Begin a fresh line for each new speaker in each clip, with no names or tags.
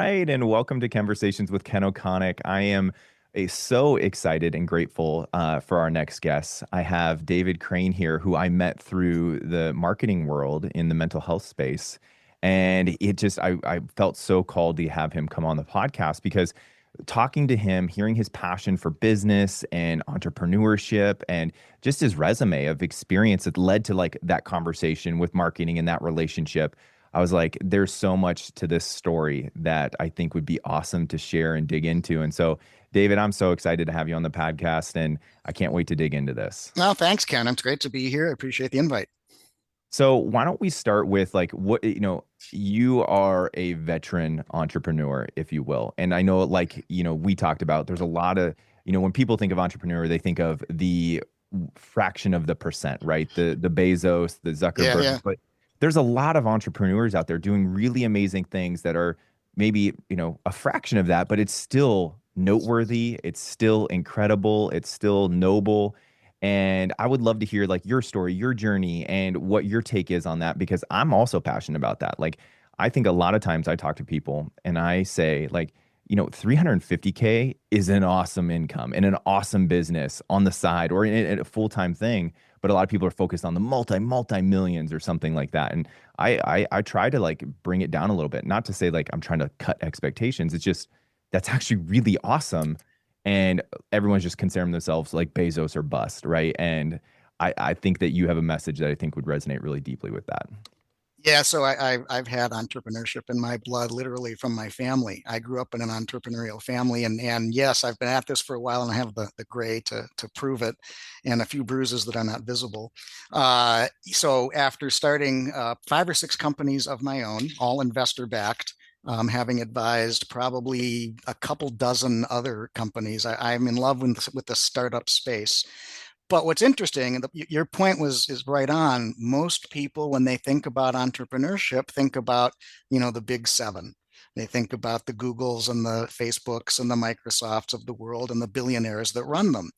right, and welcome to Conversations with Ken Okonek. I am so excited and grateful for our next guest. I have David Crane here, who I met through the marketing world in the mental health space. And I felt so called to have him come on the podcast because talking to him, hearing his passion for business and entrepreneurship and just his resume of experience that led to like that conversation with marketing and that relationship. I was like, there's so much to this story that I think would be awesome to share and dig into. And so, David, I'm so excited to have you on the podcast and I can't wait to dig into this.
Well, thanks, Ken. It's great to be here. I appreciate the invite.
So, why don't we start with like you are a veteran entrepreneur, if you will. And I know, like, we talked about there's a lot of, when people think of entrepreneur, they think of the fraction of the percent, right? The Bezos, the
Yeah,
Zuckerberg,
yeah.
but there's a lot of entrepreneurs out there doing really amazing things that are maybe, a fraction of that, but it's still noteworthy, it's still incredible, it's still noble. And I would love to hear like your story, your journey, and what your take is on that because I'm also passionate about that. Like, I think a lot of times I talk to people and I say, like, 350K is an awesome income and an awesome business on the side or in a full-time thing. But a lot of people are focused on the multi millions or something like that. And I try to like bring it down a little bit, not to say like I'm trying to cut expectations. It's just that's actually really awesome. And everyone's just considering themselves like Bezos or bust, right? And I think that you have a message that I think would resonate really deeply with that.
Yeah, so I've had entrepreneurship in my blood, literally from my family. I grew up in an entrepreneurial family, and yes, I've been at this for a while, and I have the gray to prove it, and a few bruises that are not visible. So after starting 5 or 6 companies of my own, all investor backed, having advised probably a couple dozen other companies, I'm in love with the startup space. But what's interesting, and your point is right on. Most people, when they think about entrepreneurship, think about, the big seven. They think about the Googles and the Facebooks and the Microsofts of the world and the billionaires that run them.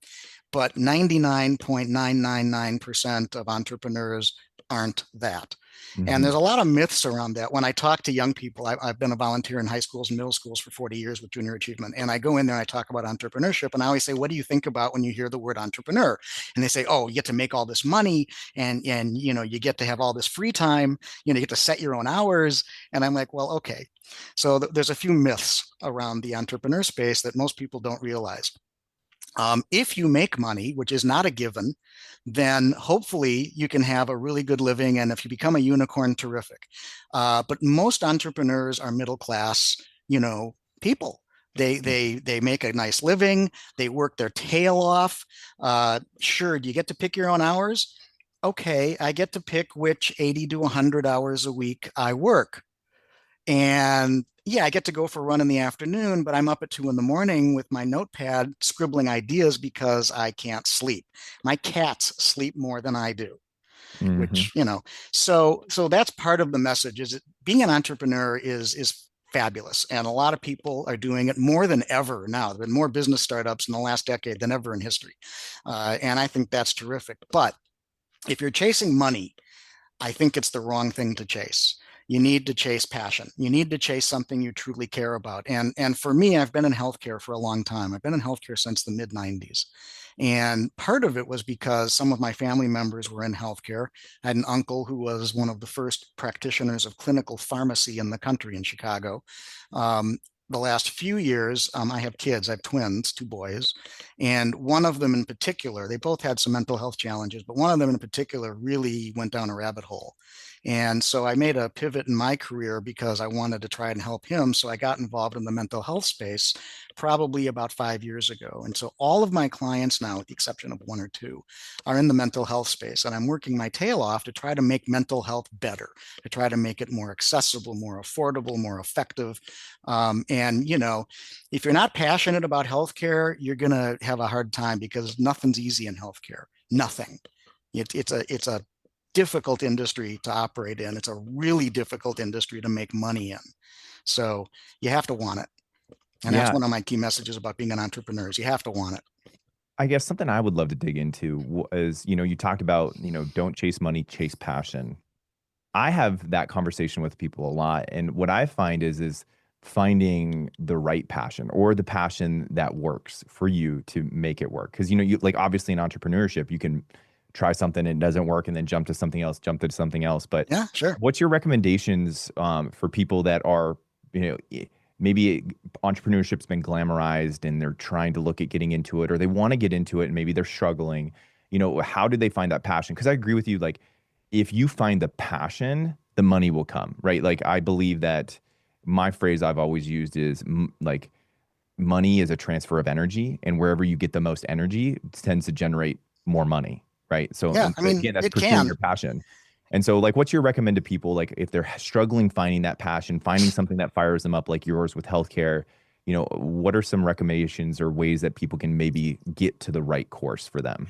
But 99.999% of entrepreneurs aren't that. And
Hmm.
there's a lot of myths around that. When I talk to young people, I've been a volunteer in high schools and middle schools for 40 years with junior achievement. And I go in there and I talk about entrepreneurship. And I always say, what do you think about when you hear the word entrepreneur? And they say, oh, you get to make all this money and you get to have all this free time, you get to set your own hours. And I'm like, well, okay. So there's a few myths around the entrepreneur space that most people don't realize. If you make money, which is not a given, then hopefully you can have a really good living. And if you become a unicorn, terrific. But most entrepreneurs are middle class, people. They make a nice living. They work their tail off. Sure, do you get to pick your own hours? Okay, I get to pick which 80 to 100 hours a week I work. And yeah, I get to go for a run in the afternoon, but I'm up at 2 in the morning with my notepad scribbling ideas because I can't sleep. My cats sleep more than I do,
Hmm.
which. So that's part of the message is that being an entrepreneur is fabulous. And a lot of people are doing it more than ever now. There have been more business startups in the last decade than ever in history. And I think that's terrific. But if you're chasing money, I think it's the wrong thing to chase. You need to chase passion. You need to chase something you truly care about. And for me, I've been in healthcare for a long time. I've been in healthcare since the mid 90s. And part of it was because some of my family members were in healthcare. I had an uncle who was one of the first practitioners of clinical pharmacy in the country in Chicago. The last few years, I have kids. I have twins, two boys, and one of them in particular, they both had some mental health challenges, but one of them in particular really went down a rabbit hole. And so I made a pivot in my career because I wanted to try and help him. So I got involved in the mental health space probably about 5 years ago. And so all of my clients now, with the exception of one or two, are in the mental health space. And I'm working my tail off to try to make mental health better, to try to make it more accessible, more affordable, more effective. And if you're not passionate about healthcare, you're going to have a hard time because nothing's easy in healthcare. Nothing. It's a difficult industry to operate in. It's a really difficult industry to make money in. So you have to want it. And that's
Yeah,
one of my key messages about being an entrepreneur is you have to want it.
I guess something I would love to dig into is, you talked about, don't chase money, chase passion. I have that conversation with people a lot. And what I find is finding the right passion or the passion that works for you to make it work. Because, you know, you like obviously in entrepreneurship, you can try something and it doesn't work and then jump to something else, jump to something else. But
Yeah, sure.
what's your recommendations for people that are, you know, maybe entrepreneurship's been glamorized and they're trying to look at getting into it or they want to get into it and maybe they're struggling. You know, how do they find that passion? Because I agree with you, like if you find the passion, the money will come, right? Like I believe that my phrase I've always used is like money is a transfer of energy, and wherever you get the most energy it tends to generate more money, right? So
Yeah, I mean,
again, that's
it
pursuing
can.
your passion. And so, like, what's your recommend to people, like, if they're struggling finding that passion, finding something that fires them up, like yours with healthcare? You know, what are some recommendations or ways that people can maybe get to the right course for them?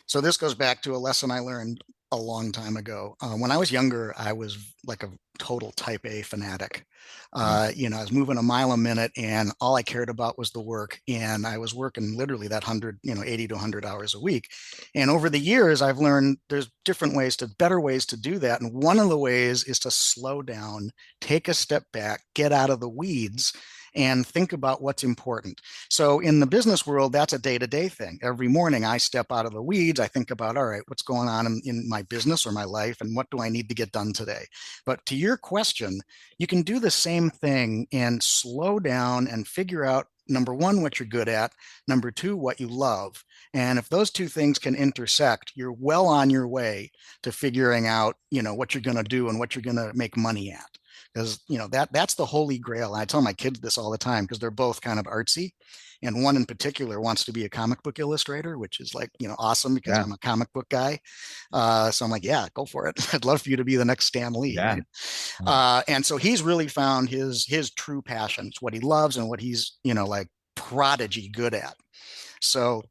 So this goes back to a lesson I learned a long time ago. When I was younger, I was like a total type A fanatic.
Mhm.
I was moving a mile a minute and all I cared about was the work. And I was working literally that 100, 80 to 100 hours a week. And over the years, I've learned there's different ways better ways to do that. And one of the ways is to slow down, take a step back, get out of the weeds and think about what's important. So in the business world, that's a day-to-day thing. Every morning I step out of the weeds. I think about, all right, what's going on in my business or my life and what do I need to get done today? But to your question, you can do the same thing and slow down and figure out number one, what you're good at, number two, what you love. And if those two things can intersect, you're well on your way to figuring out, what you're going to do and what you're going to make money at. Because that's the holy grail. And I tell my kids this all the time because they're both kind of artsy, and one in particular wants to be a comic book illustrator, which is like awesome because
Yeah,
I'm a comic book guy. So I'm like, yeah, go for it. I'd love for you to be the next Stan Lee,
yeah.
right? And so he's really found his true passions, what he loves and what he's like prodigy good at. So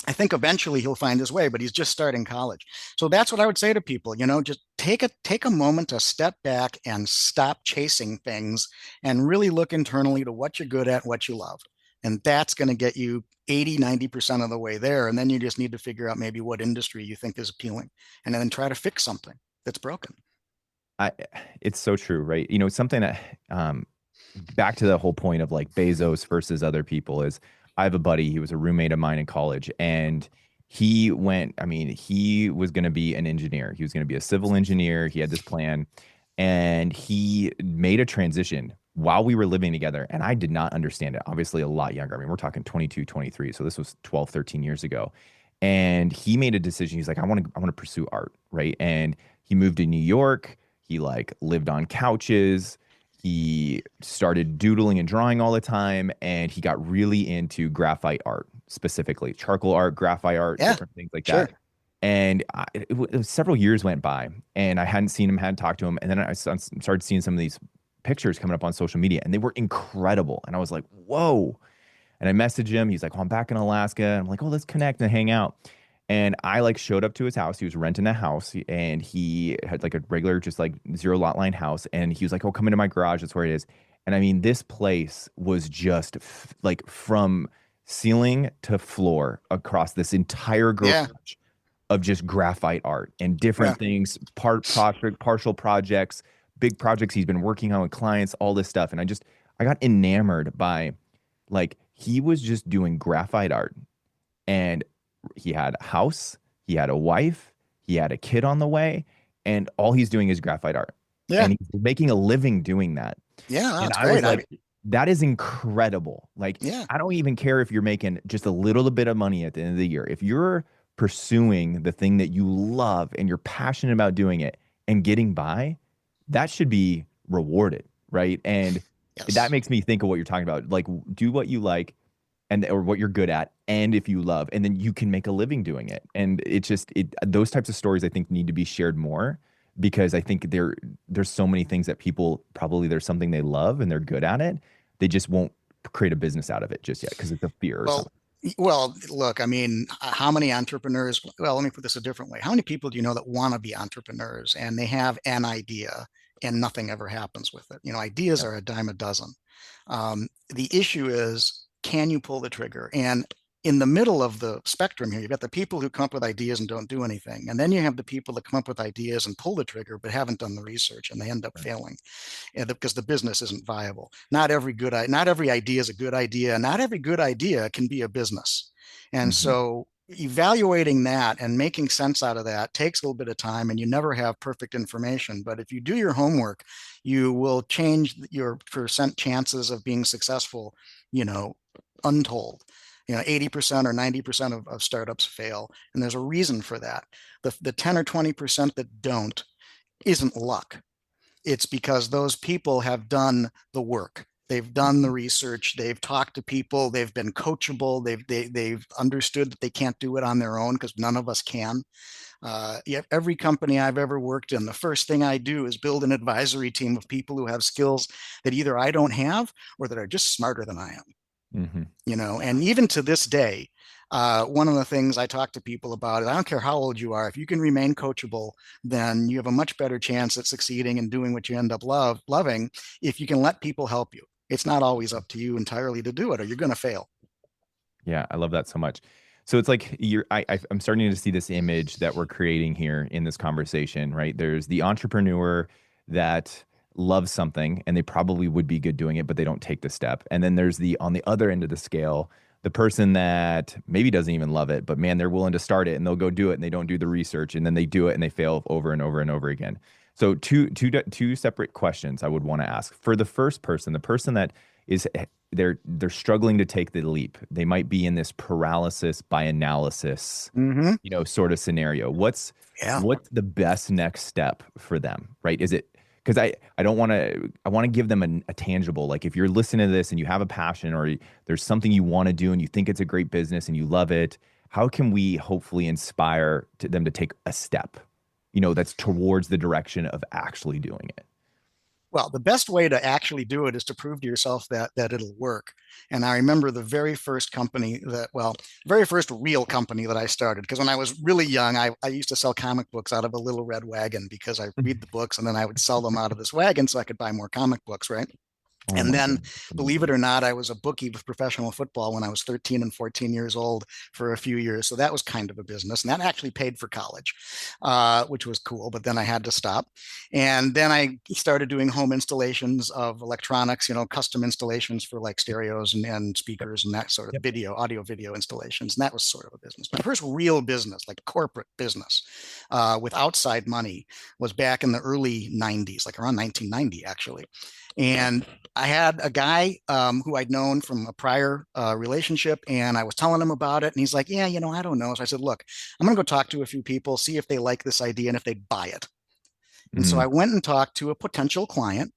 I think eventually he'll find his way, but he's just starting college. So that's what I would say to people, just take a moment to step back and stop chasing things and really look internally to what you're good at, what you love. And that's going to get you 80, 90% of the way there. And then you just need to figure out maybe what industry you think is appealing and then try to fix something that's broken.
I It's so true, right? You know, something that back to the whole point of like Bezos versus other people is I have a buddy, he was a roommate of mine in college and I mean, he was going to be an engineer. He was going to be a civil engineer. He had this plan and he made a transition while we were living together and I did not understand it. Obviously a lot younger. I mean, we're talking 22, 23. So this was 12, 13 years ago. And he made a decision. He's like, I want to pursue art, right? And he moved to New York. He like lived on couches. He started doodling and drawing all the time, and he got really into graphite art, specifically charcoal art, graphite art,
Yeah,
different things like
sure.
that. And several years went by, and I hadn't seen him, hadn't talked to him, and then I started seeing some of these pictures coming up on social media, and they were incredible. And I was like, "Whoa!" And I messaged him. He's like, "Oh, I'm back in Alaska." I'm like, "Oh, let's connect and hang out." And I like showed up to his house. He was renting a house and he had like a regular, just like zero lot line house. And he was like, "Oh, come into my garage. That's where it is." And I mean, this place was just like from ceiling to floor across this entire
Yeah,
garage of just graphite art and
yeah,
different things, partial projects, big projects he's been working on with clients, all this stuff. And I got enamored by like, he was just doing graphite art and he had a house, he had a wife, he had a kid on the way, and all he's doing is graphite art.
yeah,
And he's making a living doing that.
yeah.
And
That's
I was
great. I
like,
mean,
that is incredible. Like,
yeah.
I don't even care if you're making just a little bit of money at the end of the year. If you're pursuing the thing that you love and you're passionate about doing it and getting by, that should be rewarded, right? And that
Yes.
makes me think of what you're talking about. Like, do what you like and or what you're good at and if you love and then you can make a living doing it. And it those types of stories I think need to be shared more because I think there's so many things that people probably there's something they love and they're good at it. They just won't create a business out of it just yet because it's a fear or
Well,
something.
well, look, I mean, how many entrepreneurs? Well, let me put this a different way. How many people do you know that want to be entrepreneurs and they have an idea and nothing ever happens with it? Ideas
Yeah.
are a dime a dozen. The issue is, can you pull the trigger? And in the middle of the spectrum here, you've got the people who come up with ideas and don't do anything. And then you have the people that come up with ideas and pull the trigger, but haven't done the research, and they end up
Right.
failing because the business isn't viable. Not every idea is a good idea. Not every good idea can be a business. And
Hmm.
so evaluating that and making sense out of that takes a little bit of time, and you never have perfect information. But if you do your homework, you will change your percent chances of being successful, you know, untold. 80% or 90% of startups fail. And there's a reason for that. The 10 or 20% that don't isn't luck. It's because those people have done the work. They've done the
Hmm.
research. They've talked to people. They've been coachable. They've understood that they can't do it on their own, because none of us can. Every company I've ever worked in, the first thing I do is build an advisory team of people who have skills that either I don't have or that are just smarter than I am.
Hmm.
And even to this day, one of the things I talk to people about is, I don't care how old you are, if you can remain coachable, then you have a much better chance at succeeding and doing what you end up loving if you can let people help you. It's not always up to you entirely to do it, or you're going to fail.
Yeah, I love that so much. So it's like I'm starting to see this image that we're creating here in this conversation, right? There's the entrepreneur that loves something and they probably would be good doing it, but they don't take the step. And then there's on the other end of the scale, the person that maybe doesn't even love it, but man, they're willing to start it and they'll go do it and they don't do the research and then they do it and they fail over and over and over again. So two separate questions I would want to ask. For the first person, the person that is they're struggling to take the leap. They might be in this paralysis by analysis,
Mm-hmm.
sort of scenario.
Yeah.
What's the best next step for them, right? Is it because I don't want to I want to give them a tangible, like if you're listening to this and you have a passion or there's something you want to do and you think it's a great business and you love it, how can we hopefully inspire them to take a step, that's towards the direction of actually doing it?
Well, the best way to actually do it is to prove to yourself that it'll work. And I remember the very first company very first real company that I started, because when I was really young, I used to sell comic books out of a little red wagon, because I read the books and then I would sell them out of this wagon so I could buy more comic books, right?
Oh
And
my
then,
goodness, that's
believe it
amazing.
or not, I was a bookie with professional football when I was 13 and 14 years old for a few years. So that was kind of a business. And that actually paid for college, which was cool. But then I had to stop. And then I started doing home installations of electronics, custom installations for like stereos and
Yep.
speakers and that sort of
Yep.
audio, video installations. And that was sort of a business. My first real business, like corporate business, with outside money, was back in the early 90s, like around 1990, actually. And I had a guy who I'd known from a prior relationship, and I was telling him about it. And he's like, "Yeah, I don't know." So I said, "Look, I'm going to go talk to a few people, see if they like this idea and if they buy it." And so I
Mm,
went and talked to a potential client.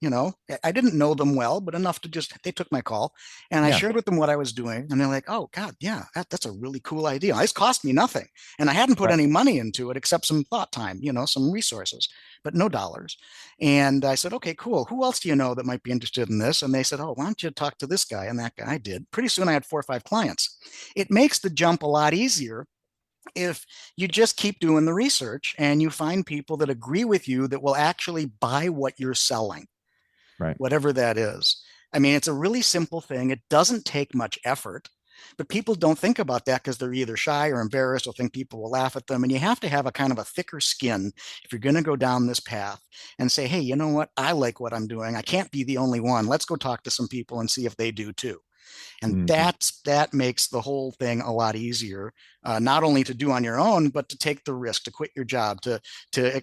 I didn't know them well, but enough to they took my call, and I
yeah.
shared with them what I was doing. And they're like, "Oh, God, yeah, that's a really cool idea. This cost me nothing. And I hadn't put
Right.
any money into it except some thought time, some resources, but no dollars." And I said, "Okay, cool. Who else do you know that might be interested in this?" And they said, "Oh, why don't you talk to this guy?" And that guy did. Pretty soon I had 4 or 5 clients. It makes the jump a lot easier if you just keep doing the research and you find people that agree with you that will actually buy what you're selling,
Right.
whatever that is. I mean, it's a really simple thing. It doesn't take much effort, but people don't think about that because they're either shy or embarrassed or think people will laugh at them. And you have to have a kind of a thicker skin if you're going to go down this path and say, "Hey, you know what? I like what I'm doing. I can't be the only one. Let's go talk to some people and see if they do too." And
Hmm.
that makes the whole thing a lot easier, not only to do on your own, but to take the risk, to quit your job, to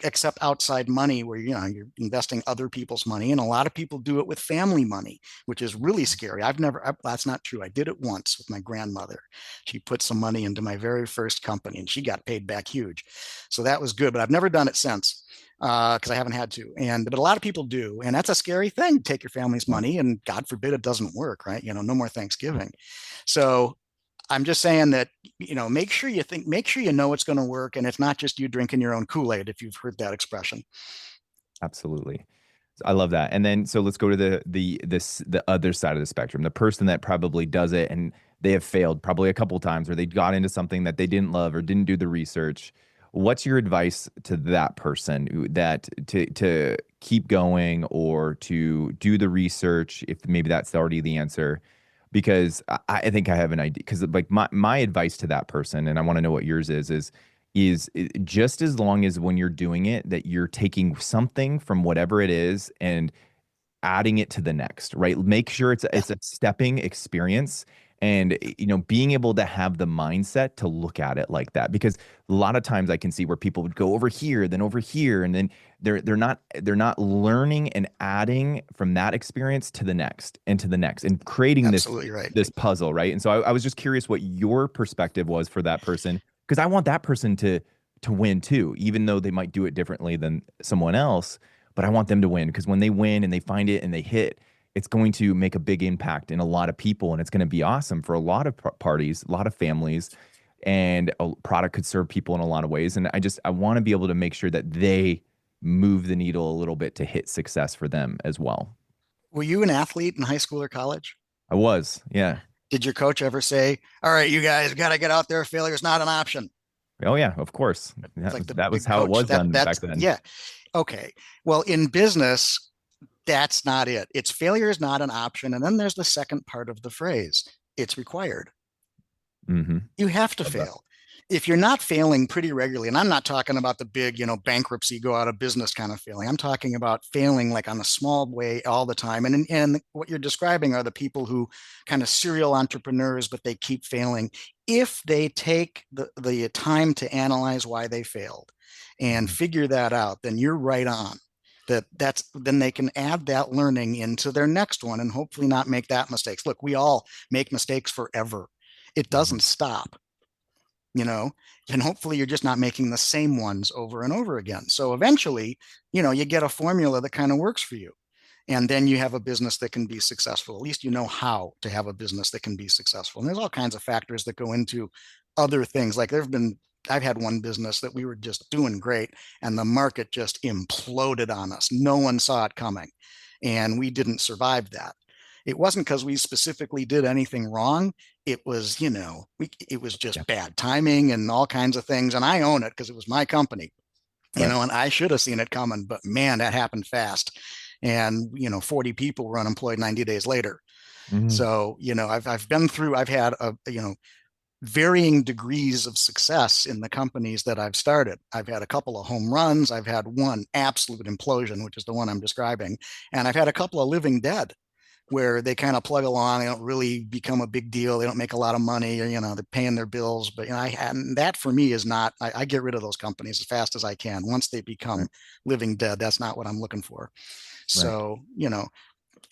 accept outside money where you're investing other people's money. And a lot of people do it with family money, which is really scary. That's not true. I did it once with my grandmother. She put some money into my very first company and she got paid back huge. So that was good, but I've never done it since, because I haven't had to. But a lot of people do, and that's a scary thing. Take your family's
Yeah.
money, and God forbid it doesn't work, right? No more Thanksgiving. So I'm just saying that make sure you know it's going to work, and it's not just you drinking your own Kool-Aid, if you've heard that expression.
Absolutely. I love that. And then so let's go to the other side of the spectrum. The person that probably does it and they have failed probably a couple times or they got into something that they didn't love or didn't do the research. What's your advice to that person that to keep going or to do the research if maybe that's already the answer, because I think I have an idea. Because like my advice to that person, and I want to know what yours is just as long as when you're doing it that you're taking something from whatever it is and adding it to the next, right? Make sure
Yeah,
it's a stepping experience, and being able to have the mindset to look at it like that, because a lot of times I can see where people would go over here, and then they're not learning and adding from that experience to the next and to the next and creating this
absolutely right.
this puzzle, right? And so I was just curious what your perspective was for that person, because I want that person to win too, even though they might do it differently than someone else, but I want them to win, because when they win and they find it and they hit, it's going to make a big impact in a lot of people, and it's going to be awesome for a lot of parties, a lot of families, and a product could serve people in a lot of ways. And I want to be able to make sure that they move the needle a little bit to hit success for them as well.
Were you an athlete in high school or college?
I was, yeah.
Did your coach ever say, "All right, you guys got to get out there. Failure is not an option"?
Oh yeah, of course.
It's
That
like
was
the
that was
big
how it
coach.
was done back
That's
then.
yeah. Okay. Well, in business, that's not it. It's failure is not an option. And then there's the second part of the phrase. It's required.
Mm-hmm.
You have to
Love that.
fail. If you're not failing pretty regularly, and I'm not talking about the big, bankruptcy, go out of business kind of failing. I'm talking about failing like on a small way all the time. And what you're describing are the people who kind of serial entrepreneurs, but they keep failing. If they take the time to analyze why they failed and
Mhm.
figure that out, then you're right on. Then they can add that learning into their next one and hopefully not make that mistakes. Look, we all make mistakes forever. It
Mhm.
doesn't stop, you know, and hopefully you're just not making the same ones over and over again. So eventually, you get a formula that kind of works for you. And then you have a business that can be successful. At least you know how to have a business that can be successful. And there's all kinds of factors that go into other things. Like I've had one business that we were just doing great and the market just imploded on us. No one saw it coming. And we didn't survive that. It wasn't because we specifically did anything wrong. It was
Yeah.
just bad timing and all kinds of things. And I own it because it was my company,
Right.
and I should have seen it coming, but man, that happened fast. And, 40 people were unemployed 90 days later.
Mhm.
So, I've had varying degrees of success in the companies that I've started. I've had a couple of home runs. I've had one absolute implosion, which is the one I'm describing. And I've had a couple of living dead where they kind of plug along. They don't really become a big deal. They don't make a lot of money, or they're paying their bills. But and that for me is not. I get rid of those companies as fast as I can. Once they become
Right.
living dead, that's not what I'm looking for.
Right.
So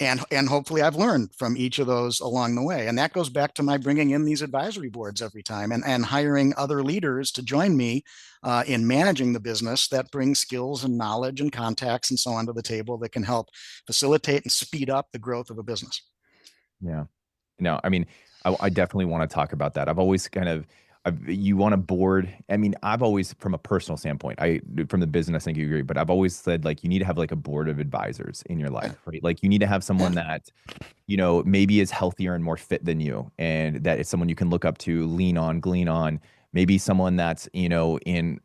and hopefully I've learned from each of those along the way. And that goes back to my bringing in these advisory boards every time and hiring other leaders to join me in managing the business that brings skills and knowledge and contacts and so on to the table that can help facilitate and speed up the growth of a business.
Yeah. No, I mean, I definitely want to talk about that. I've always you want a board. I mean, I've always, from a personal standpoint, from the business, I think you agree, but I've always said like you need to have like a board of advisors in your
Yeah.
life, right? Like you need to have
Yeah.
someone that, maybe is healthier and more fit than you, and that is someone you can look up to, lean on, glean on. Maybe someone that's, in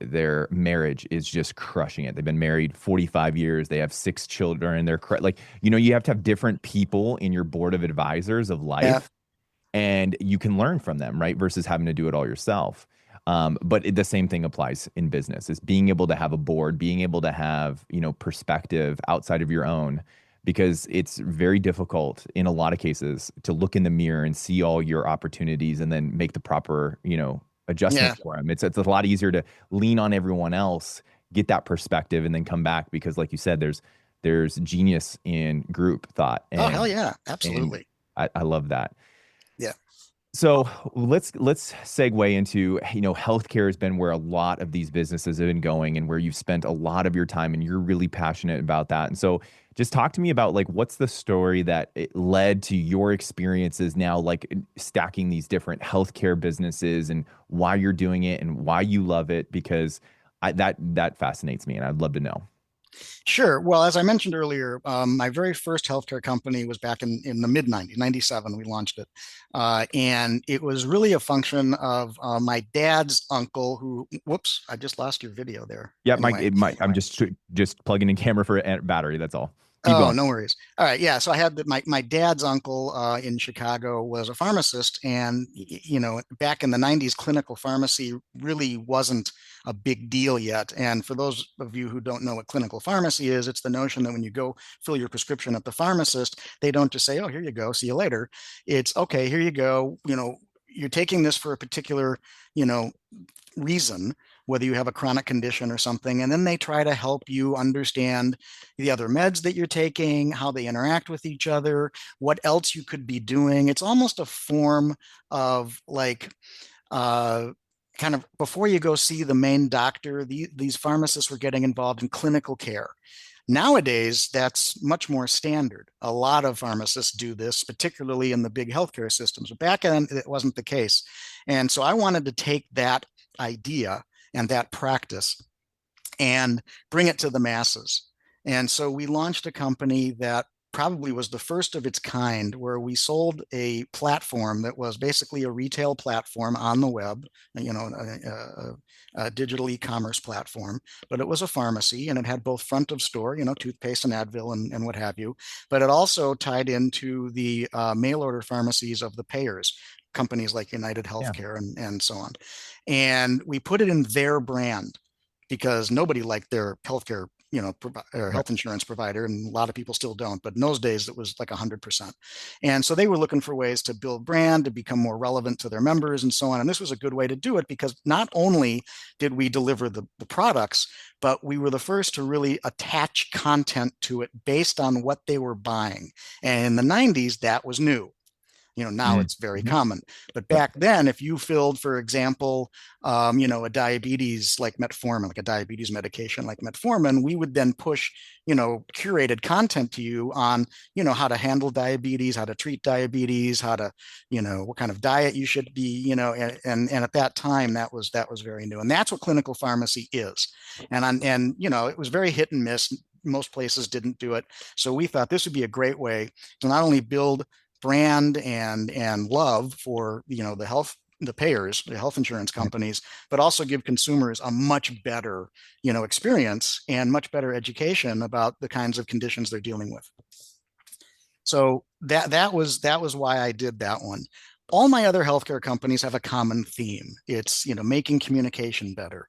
their marriage is just crushing it. They've been married 45 years. They have 6 children. They're like, you have to have different people in your board of advisors of
Yeah.
life, and you can learn from them, right? Versus having to do it all yourself. But the same thing applies in business, is being able to have a board, being able to have, perspective outside of your own, because it's very difficult in a lot of cases to look in the mirror and see all your opportunities and then make the proper,
Yeah.
adjustments for them. It's a lot easier to lean on everyone else, get that perspective, and then come back, because like you said, there's genius in group thought,
Oh, hell
and
yeah.
and
Absolutely.
I love that.
Yeah.
So let's segue into, healthcare has been where a lot of these businesses have been going, and where you've spent a lot of your time, and you're really passionate about that. And so just talk to me about like what's the story that it led to your experiences now, like stacking these different healthcare businesses, and why you're doing it and why you love it, because that fascinates me and I'd love to know.
Sure. Well, as I mentioned earlier, my very first healthcare company was back in the mid 90s, 97, we launched it. And it was really a function of my dad's uncle who, whoops, I just lost your video there.
Yeah, Mike,
Anyway,
it might. I'm just plugging in camera for a battery. That's all. Keep
Oh,
going.
no worries. All right. Yeah. So I had my dad's uncle in Chicago was a pharmacist. And, back in the 90s, clinical pharmacy really wasn't a big deal yet. And for those of you who don't know what clinical pharmacy is, it's the notion that when you go fill your prescription at the pharmacist, they don't just say, oh, here you go, see you later. It's okay, here you go. You're taking this for a particular, you know, reason, whether you have a chronic condition or something, and then they try to help you understand the other meds that you're taking, how they interact with each other, what else you could be doing. It's almost a form of like uh, kind of before you go see the main doctor, these pharmacists were getting involved in clinical care. Nowadays, that's much more standard. A lot of pharmacists do this, particularly in the big healthcare systems. But back then, it wasn't the case. And so I wanted to take that idea and that practice and bring it to the masses. And so we launched a company that probably was the first of its kind, where we sold a platform that was basically a retail platform on the web, a digital e-commerce platform, but it was a pharmacy and it had both front of store, toothpaste and Advil and what have you, but it also tied into the mail order pharmacies of the payers, companies like United
Yeah.
Healthcare and so on. And we put it in their brand because nobody liked their healthcare, or
Right.
health insurance provider, and a lot of people still don't. But in those days, it was like 100%. And so they were looking for ways to build brand, to become more relevant to their members, and so on. And this was a good way to do it because not only did we deliver the products, but we were the first to really attach content to it based on what they were buying. And in the 90s, that was new. Now it's very
Mm-hmm.
common, but
Yep.
back then, if you filled, for example, a diabetes like metformin, like a diabetes medication like metformin, we would then push, curated content to you on, how to handle diabetes, how to treat diabetes, how to, what kind of diet you should be, and at that time, that was very new, and that's what clinical pharmacy is, and it was very hit and miss. Most places didn't do it, so we thought this would be a great way to not only build brand and love for the payers, the health insurance
Right.
companies, but also give consumers a much better experience and much better education about the kinds of conditions they're dealing with. So that was why I did that one. All my other healthcare companies have a common theme. It's making communication better,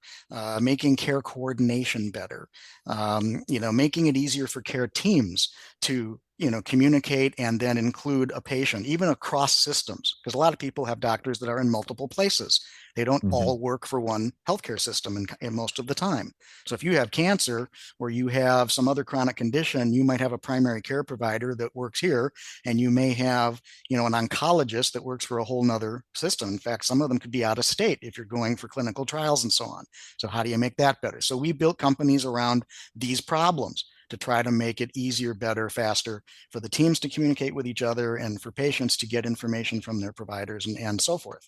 making care coordination better, making it easier for care teams to communicate and then include a patient, even across systems, because a lot of people have doctors that are in multiple places. They don't
Mm-hmm.
all work for one healthcare system in most of the time. So if you have cancer or you have some other chronic condition, you might have a primary care provider that works here, and you may have, an oncologist that works for a whole nother system. In fact, some of them could be out of state if you're going for clinical trials and so on. So how do you make that better? So we built companies around these problems to try to make it easier, better, faster for the teams to communicate with each other and for patients to get information from their providers and so forth.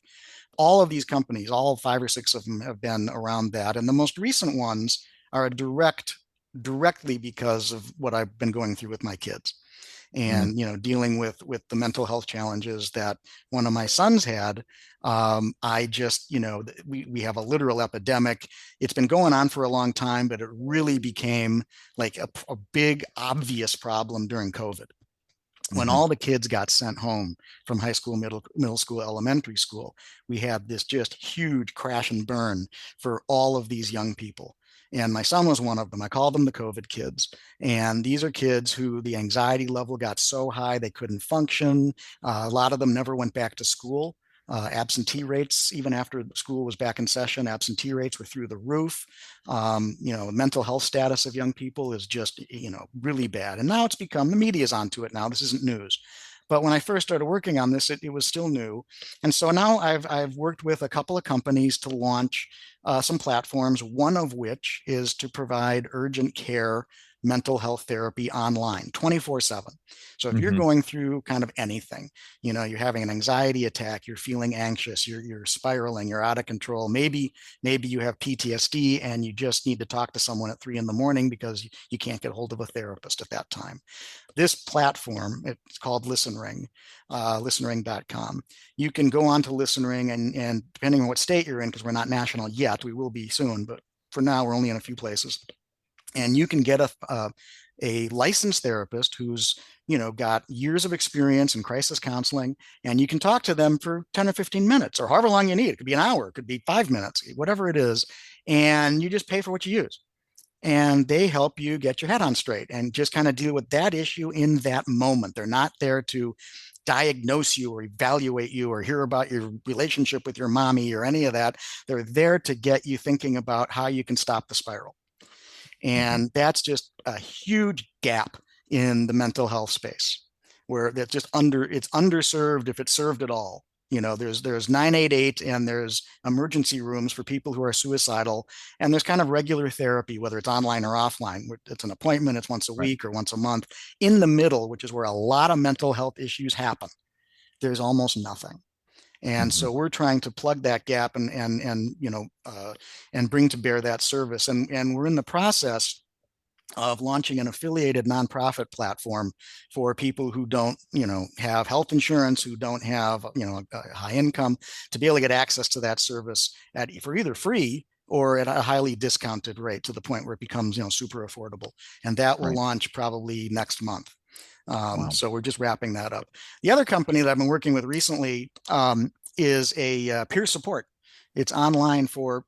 All of these companies, all 5 or 6 of them, have been around that. And the most recent ones are directly because of what I've been going through with my kids
Mm-hmm.
and dealing with the mental health challenges that one of my sons had. I just we have a literal epidemic. It's been going on for a long time, but it really became like a big obvious problem during COVID, when
Mm-hmm.
all the kids got sent home from high school, middle school, elementary school. We had this just huge crash and burn for all of these young people. And my son was one of them. I call them the COVID kids. And these are kids who the anxiety level got so high they couldn't function. A lot of them never went back to school. Absentee rates, even after school was back in session, absentee rates were through the roof. Mental health status of young people is just, really bad. And now it's become, the media's onto it now. This isn't news. But when I first started working on this, it was still new. And so now I've worked with a couple of companies to launch some platforms, one of which is to provide urgent care mental health therapy online 24/7. So if you're
Mm-hmm.
going through kind of anything, you're having an anxiety attack, you're feeling anxious, you're spiraling, you're out of control. Maybe you have PTSD and you just need to talk to someone at 3 in the morning because you can't get hold of a therapist at that time. This platform, it's called ListenRing, listenring.com. You can go on to ListenRing and depending on what state you're in, because we're not national yet, we will be soon, but for now we're only in a few places. And you can get a licensed therapist who's got years of experience in crisis counseling, and you can talk to them for 10 or 15 minutes or however long you need. It could be an hour, it could be 5 minutes, whatever it is, and you just pay for what you use, and they help you get your head on straight and just kind of deal with that issue in that moment. They're not there to diagnose you or evaluate you or hear about your relationship with your mommy or any of that. They're there to get you thinking about how you can stop the spiral.
Mhm.
And that's just a huge gap in the mental health space, where that's just it's underserved if it's served at all. There's 988 and there's emergency rooms for people who are suicidal, and there's kind of regular therapy, whether it's online or offline. It's an appointment, it's once a
Right.
week or once a month. In the middle, which is where a lot of mental health issues happen, there's almost nothing. And
Mhm.
so we're trying to plug that gap and bring to bear that service. And we're in the process of launching an affiliated nonprofit platform for people who don't, have health insurance, who don't have, a high income, to be able to get access to that service for either free or at a highly discounted rate, to the point where it becomes, super affordable. And that will
Right.
launch probably next month.
Wow.
So we're just wrapping that up. The other company that I've been working with recently is a peer support. It's online for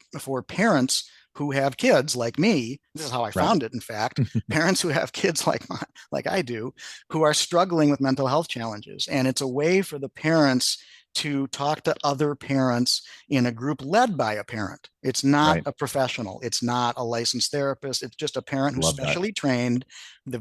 parents who have kids like me. This is how I
Right.
found it. In fact, parents who have kids like I do, who are struggling with mental health challenges, and it's a way for the parents to talk to other parents in a group led by a parent. It's not
Right.
a professional. It's not a licensed therapist. It's just a parent who's
Love that.
specially trained,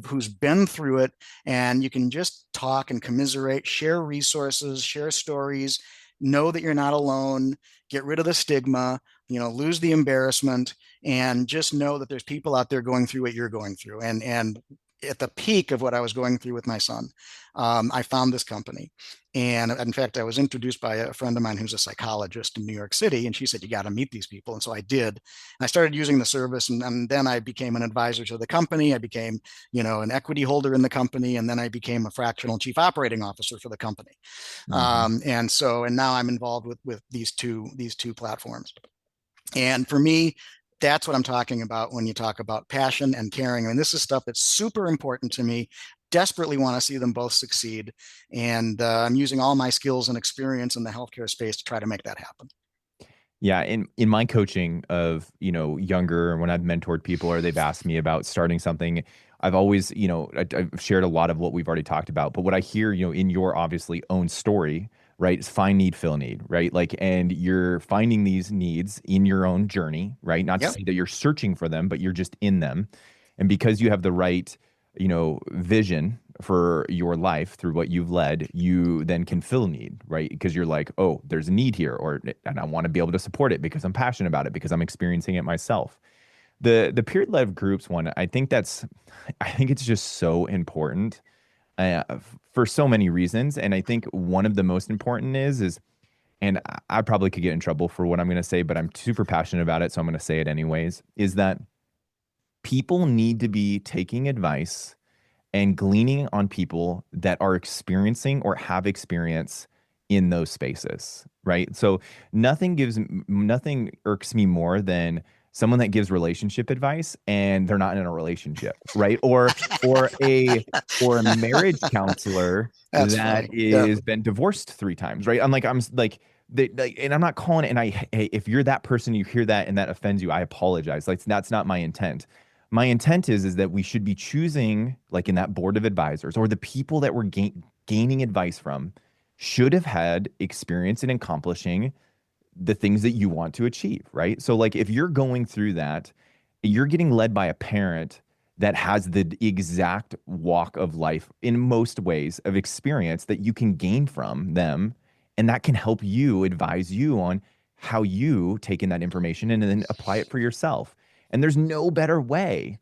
who's been through it, and you can just talk and commiserate, share resources, share stories, know that you're not alone, get rid of the stigma, lose the embarrassment, and just know that there's people out there going through what you're going through. And at the peak of what I was going through with my son, I found this company. And in fact, I was introduced by a friend of mine who's a psychologist in New York City. And she said, you got to meet these people. And so I did. And I started using the service. And then I became an advisor to the company. I became, an equity holder in the company. And then I became a fractional chief operating officer for the company.
Mhm.
And now I'm involved with these two platforms. And for me, that's what I'm talking about when you talk about passion and caring. I mean, this is stuff that's super important to me. Desperately want to see them both succeed. And I'm using all my skills and experience in the healthcare space to try to make that happen.
Yeah, in my coaching of, younger, when I've mentored people or they've asked me about starting something, I've always, I've shared a lot of what we've already talked about. But what I hear, in your obviously own story, right, is find need, fill need, right? Like, and you're finding these needs in your own journey, right? Not to
Yep.
say that you're searching for them, but you're just in them. And because you have the right, vision for your life through what you've led, you then can fill need, right? Because you're like, oh, there's a need here, and I want to be able to support it because I'm passionate about it, because I'm experiencing it myself. The peer-led groups one, I think it's just so important for so many reasons, and I think one of the most important and I probably could get in trouble for what I'm going to say, but I'm super passionate about it, so I'm going to say it anyways, is that people need to be taking advice and gleaning on people that are experiencing or have experience in those spaces, right? So nothing irks me more than someone that gives relationship advice and they're not in a relationship, right? Or a marriage counselor
That's
that
funny. Yeah.
is been divorced 3 times, right? And I'm not calling it. And hey, if you're that person, you hear that and that offends you, I apologize. Like, that's not my intent. My intent is that we should be choosing, like in that board of advisors, or the people that we're gaining advice from should have had experience in accomplishing the things that you want to achieve, right? So, like, if you're going through that, you're getting led by a parent that has the exact walk of life in most ways of experience that you can gain from them. And that can help you advise you on how you take in that information and then apply it for yourself. And there's no better way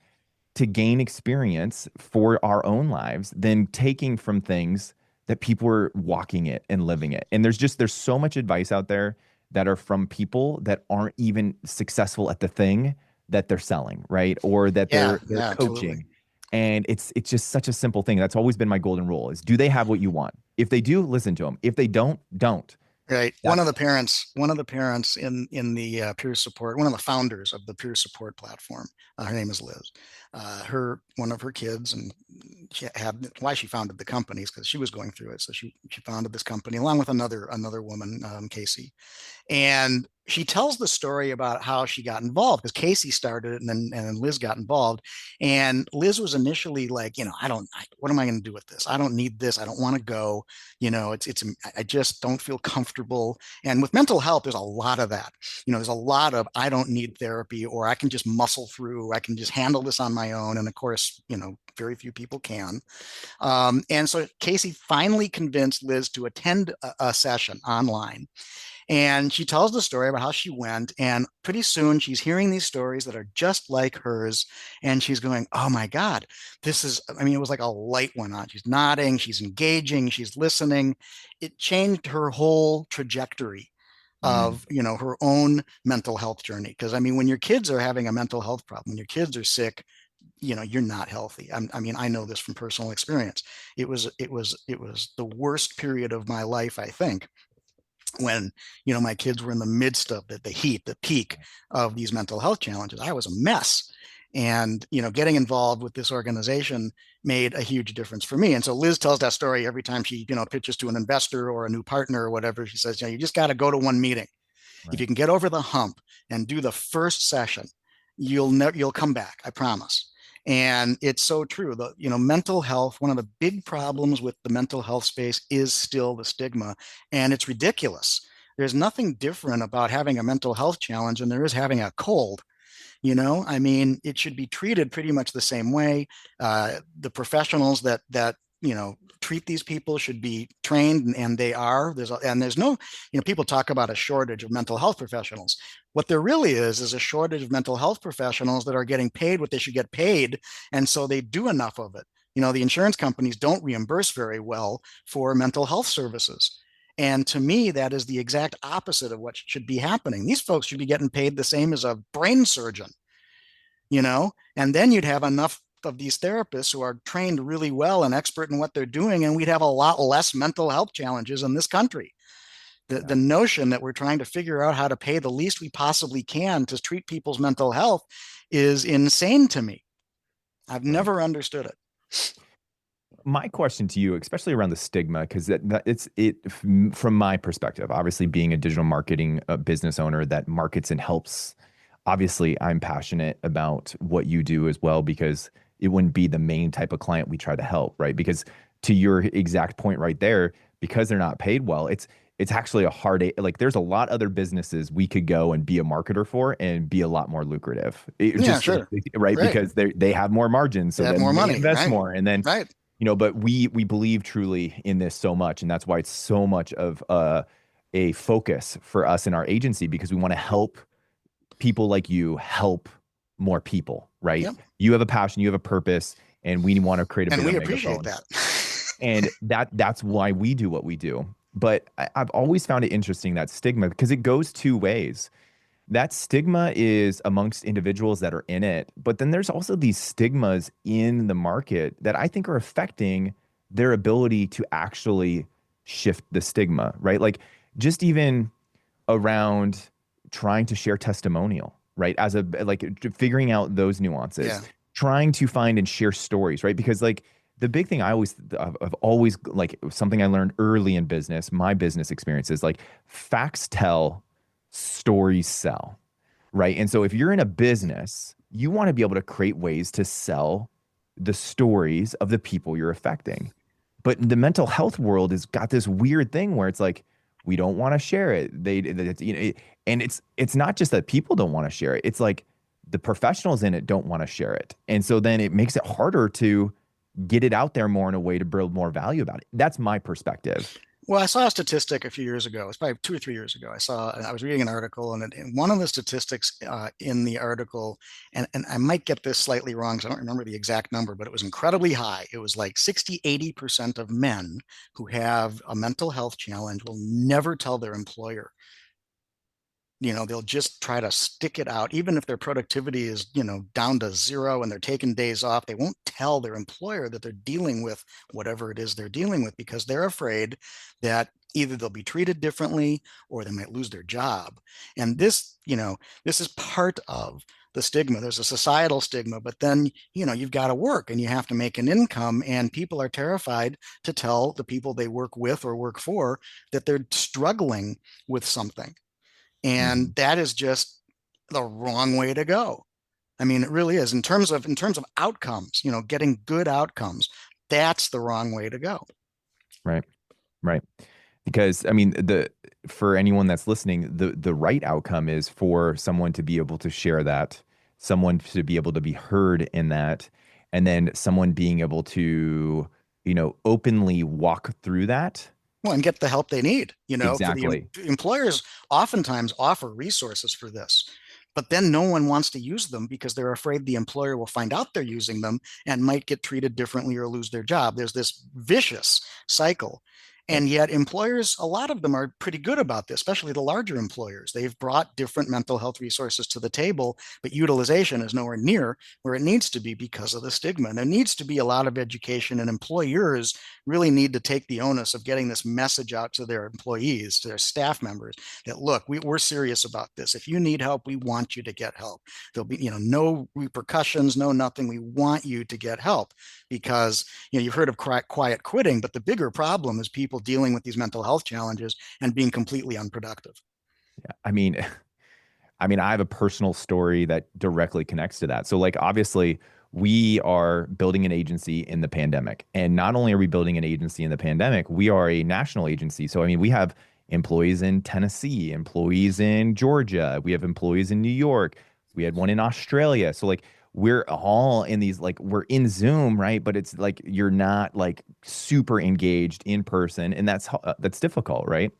to gain experience for our own lives than taking from things that people are walking it and living it. And there's so much advice out there that are from people that aren't even successful at the thing that they're selling, right? Or that
Yeah.
they're
Yeah. Absolutely.
coaching. And it's just such a simple thing. That's always been my golden rule is, do they have what you want? If they do, listen to them. If they don't, don't.
Right.
That's
One of the parents in the peer support, one of the founders of the peer support platform, her name is Liz. Her one of her kids, and she had why she founded the company is because she was going through it. So she founded this company along with another woman, Casey, and she tells the story about how she got involved because Casey started it and then Liz got involved. And Liz was initially like, what am I going to do with this? I don't need this. I don't want to go. I just don't feel comfortable. And with mental health, there's a lot of that. There's a lot of I don't need therapy, or I can just muscle through. I can just handle this on my own. And of course, very few people can. And so Casey finally convinced Liz to attend a session online, and she tells the story about how she went. And pretty soon she's hearing these stories that are just like hers. And she's going, oh my God, it was like a light went on. She's nodding, she's engaging, she's listening. It changed her whole trajectory
mm,
of her own mental health journey. Because when your kids are having a mental health problem, when your kids are sick, you're not healthy. I know this from personal experience. It was the worst period of my life, I think, when my kids were in the midst of the heat, the peak of these mental health challenges. I was a mess. And getting involved with this organization made a huge difference for me. And so Liz tells that story every time she pitches to an investor or a new partner or whatever. She says, you just got to go to one meeting. If
right.
you can get over the hump and do the first session, you'll come back, I promise. And it's so true. Mental health, one of the big problems with the mental health space is still the stigma, and it's ridiculous. There's nothing different about having a mental health challenge than there is having a cold. It should be treated pretty much the same way. The professionals that treat these people should be trained, and they are. There's no, people talk about a shortage of mental health professionals. What there really is a shortage of mental health professionals that are getting paid what they should get paid, and so they do enough of it. The insurance companies don't reimburse very well for mental health services. And to me, that is the exact opposite of what should be happening. These folks should be getting paid the same as a brain surgeon, and then you'd have enough of these therapists who are trained really well and expert in what they're doing, and we'd have a lot less mental health challenges in this country. The
Yeah,
notion that we're trying to figure out how to pay the least we possibly can to treat people's mental health is insane to me. I've
right.
never understood it.
My question to you, especially around the stigma, because from my perspective, obviously being a digital marketing business owner that markets and helps, obviously I'm passionate about what you do as well, because it wouldn't be the main type of client we try to help, right? Because to your exact point right there, because they're not paid well, it's actually a like there's a lot other businesses we could go and be a marketer for and be a lot more lucrative.
Yeah, sure.
Right,
Right.
because they have more margins,
They
so
have
then
more
they
money,
invest
right?
more, and then
Right.
but we believe truly in this so much, and that's why it's so much of a focus for us in our agency, because we want to help people like you help more people, right?
Yep.
You have a passion, you have a purpose, and we want to create a
And
bigger
we appreciate
megaphone.
that.
And that's why we do what we do. But I've always found it interesting, that stigma, because it goes two ways. That stigma is amongst individuals that are in it, but then there's also these stigmas in the market that I think are affecting their ability to actually shift the stigma, right? Like just even around trying to share testimonial, right? As a like figuring out those nuances,
Yeah.
trying to find and share stories, right? Because like the big thing I've always like something I learned early in business, my business experiences, like facts tell, stories sell, right? And so if you're in a business, you want to be able to create ways to sell the stories of the people you're affecting. But the mental health world has got this weird thing where it's like we don't want to share it. And it's not just that people don't want to share it. It's like the professionals in it don't want to share it. And so then it makes it harder to get it out there more in a way to build more value about it. That's my perspective.
Well, I saw a statistic a few years ago. It's probably 2 or 3 years ago. I was reading an article, and one of the statistics in the article, and I might get this slightly wrong because I don't remember the exact number, but it was incredibly high. It was like 60, 80% of men who have a mental health challenge will never tell their employer. They'll just try to stick it out, even if their productivity is, down to zero and they're taking days off. They won't tell their employer that they're dealing with whatever it is they're dealing with because they're afraid that Either they'll be treated differently or they might lose their job. And this is part of the stigma. There's a societal stigma, but then, you've got to work and you have to make an income, and people are terrified to tell the people they work with or work for that they're struggling with something. And
Mhm.
that is just the wrong way to go. I mean, it really is in terms of outcomes, getting good outcomes. That's the wrong way to go.
Right. Right. Because I mean, for anyone that's listening, the right outcome is for someone to be able to share that, someone to be able to be heard in that, and then someone being able to, openly walk through that.
Well, and get the help they need. For the
Exactly.
employers oftentimes offer resources for this, but then no one wants to use them because they're afraid the employer will find out they're using them and might get treated differently or lose their job. There's this vicious cycle.
Yep.
And yet employers, a lot of them are pretty good about this, especially the larger employers. They've brought different mental health resources to the table, but utilization is nowhere near where it needs to be because of the stigma. And there needs to be a lot of education, and employers really need to take the onus of getting this message out to their employees, to their staff members, that look, we're serious about this. If you need help, we want you to get help. There'll be, no repercussions, no nothing. We want you to get help because, you've heard of quiet quitting, but the bigger problem is people dealing with these mental health challenges and being completely unproductive.
Yeah. I mean, I have a personal story that directly connects to that. So, like, obviously, we are building an agency in the pandemic. And not only are we building an agency in the pandemic, we are a national agency. So, I mean, we have employees in Tennessee, employees in Georgia, we have employees in New York, we had one in Australia. So, like, we're all in these, like, we're in Zoom, right? But it's like you're not like super engaged in person. And that's difficult, right?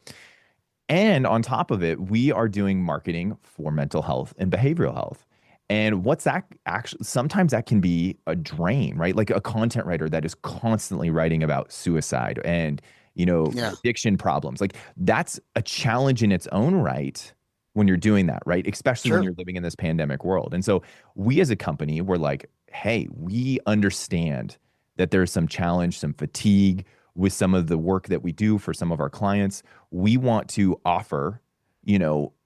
And on top of it, we are doing marketing for mental health and behavioral health. And what's that actually? Sometimes that can be a drain, right? Like a content writer that is constantly writing about suicide and,
Yeah,
addiction problems. Like that's a challenge in its own right when you're doing that, right? Especially when
sure.
you're living in this pandemic world. And so we as a company, we're like, hey, we understand that there's some challenge, some fatigue with some of the work that we do for some of our clients. We want to offer,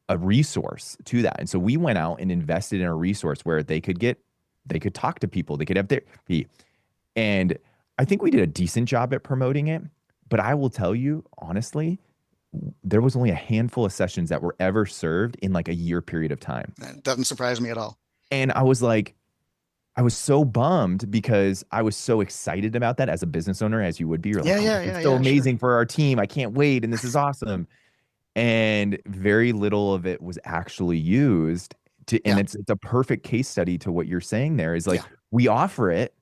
a resource to that. And so we went out and invested in a resource where they could talk to people, they could have therapy. And I think we did a decent job at promoting it. But I will tell you, honestly, there was only a handful of sessions that were ever served in like a year period of time.
It doesn't surprise me at all.
And I was like, I was so bummed because I was so excited about that as a business owner, as you would be. You're
Yeah,
like, oh,
yeah,
it's
yeah,
so
yeah, sure.
amazing for our team. I can't wait. And this is awesome. And very little of it was actually used and
Yeah,
it's a perfect case study to what you're saying there is like
yeah.
we offer it,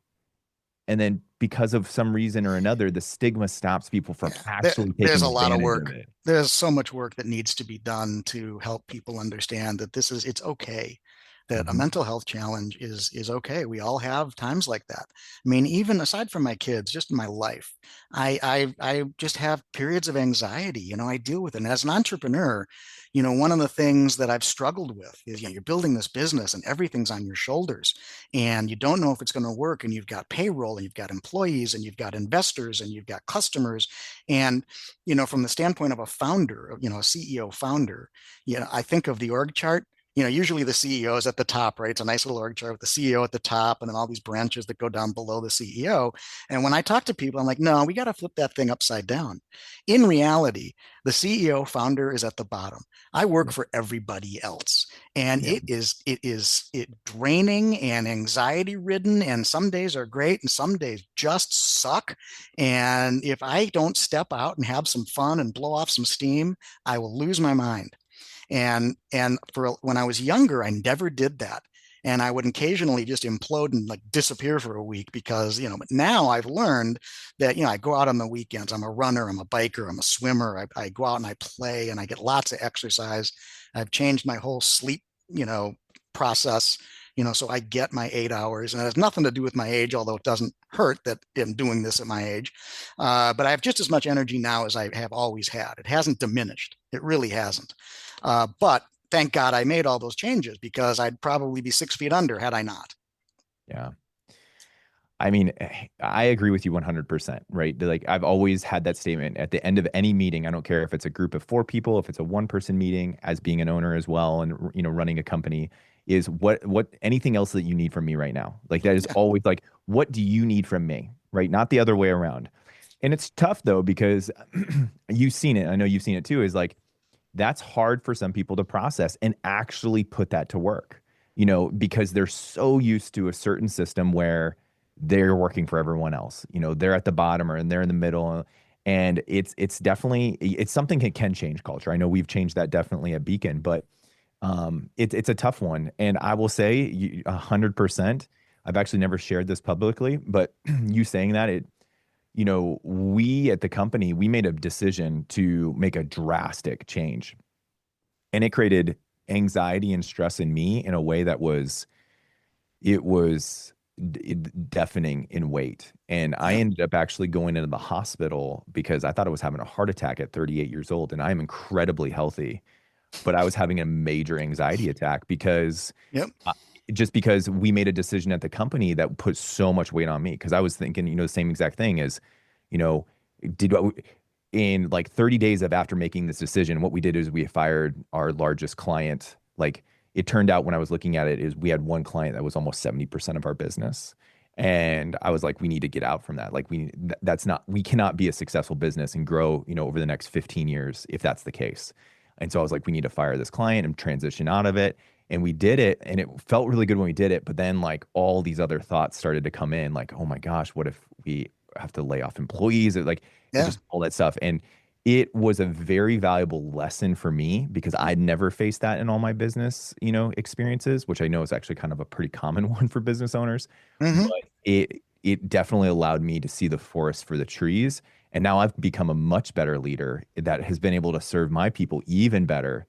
and then because of some reason or another, the stigma stops people from
Yeah,
actually
there's
taking
a lot of
advantage of
work.
it.
There's so much work that needs to be done to help people understand that it's okay, that a
Mhm.
mental health challenge is okay. We all have times like that. I mean, even aside from my kids, just in my life, I just have periods of anxiety. I deal with it. And as an entrepreneur, one of the things that I've struggled with is, you're building this business and everything's on your shoulders, and you don't know if it's going to work, and you've got payroll and you've got employees and you've got investors and you've got customers. And from the standpoint of a founder, a CEO founder, I think of the org chart. Usually the CEO is at the top, right? It's a nice little org chart with the CEO at the top and then all these branches that go down below the CEO. And when I talk to people, I'm like, no, we got to flip that thing upside down. In reality, the CEO founder is at the bottom. I work
Yeah.
for everybody else. And
Yeah.
it draining and anxiety ridden. And some days are great and some days just suck. And if I don't step out and have some fun and blow off some steam, I will lose my mind. And for when I was younger, I never did that. And I would occasionally just implode and like disappear for a week because, but now I've learned that, I go out on the weekends. I'm a runner, I'm a biker, I'm a swimmer. I go out and I play and I get lots of exercise. I've changed my whole sleep, process, so I get my 8 hours, and it has nothing to do with my age, although it doesn't hurt that I'm doing this at my age. But I have just as much energy now as I have always had. It hasn't diminished. It really hasn't. But thank God I made all those changes because I'd probably be 6 feet under had I not.
Yeah. I mean, I agree with you 100%, right? Like I've always had that statement at the end of any meeting. I don't care if it's a group of four people, if it's a one person meeting, as being an owner as well, and running a company, is what anything else that you need from me right now? Like that is
Yeah.
always like, what do you need from me, right? Not the other way around. And it's tough though because you've seen it. I know you've seen it too. Is like that's hard for some people to process and actually put that to work, because they're so used to a certain system where they're working for everyone else. They're at the bottom or and they're in the middle. And it's definitely it's something that can change culture. I know we've changed that definitely at Beacon, but it's a tough one. And I will say 100%. I've actually never shared this publicly, but you saying that we at the company, we made a decision to make a drastic change. And it created anxiety and stress in me in a way that it was deafening in weight. And I
Yeah.
ended up actually going into the hospital because I thought I was having a heart attack at 38 years old. And I'm incredibly healthy, but I was having a major anxiety attack because
Yep.
uh, just because we made a decision at the company that put so much weight on me. Because I was thinking, the same exact thing as, you know, did in like 30 days of after making this decision, what we did is we fired our largest client. Like it turned out when I was looking at it is we had one client that was almost 70% of our business. And I was like, we need to get out from that. Like we cannot be a successful business and grow, over the next 15 years if that's the case. And so I was like, we need to fire this client and transition out of it. And we did it and it felt really good when we did it. But then like all these other thoughts started to come in like, oh my gosh, what if we have to lay off employees? Or like it
Yeah.
just all that stuff. And it was a very valuable lesson for me because I'd never faced that in all my business, experiences, which I know is actually kind of a pretty common one for business owners.
Hmm.
But it definitely allowed me to see the forest for the trees. And now I've become a much better leader that has been able to serve my people even better,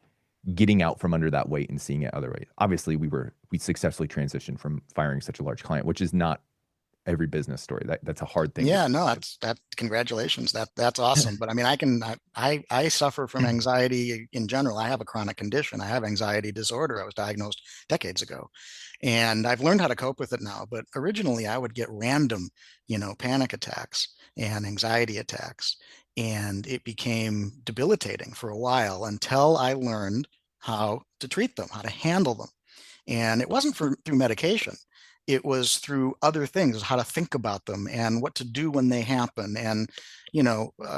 getting out from under that weight and seeing it other way. Obviously, we successfully transitioned from firing such a large client, which is not every business story. That's a hard thing to
Yeah, no, that congratulations. That's awesome. But I mean, I suffer from anxiety in general. I have a chronic condition. I have anxiety disorder. I was diagnosed decades ago. And I've learned how to cope with it now. But originally I would get random, panic attacks and anxiety attacks. And it became debilitating for a while until I learned how to treat them, how to handle them. And it wasn't through medication. It was through other things, how to think about them and what to do when they happen. And,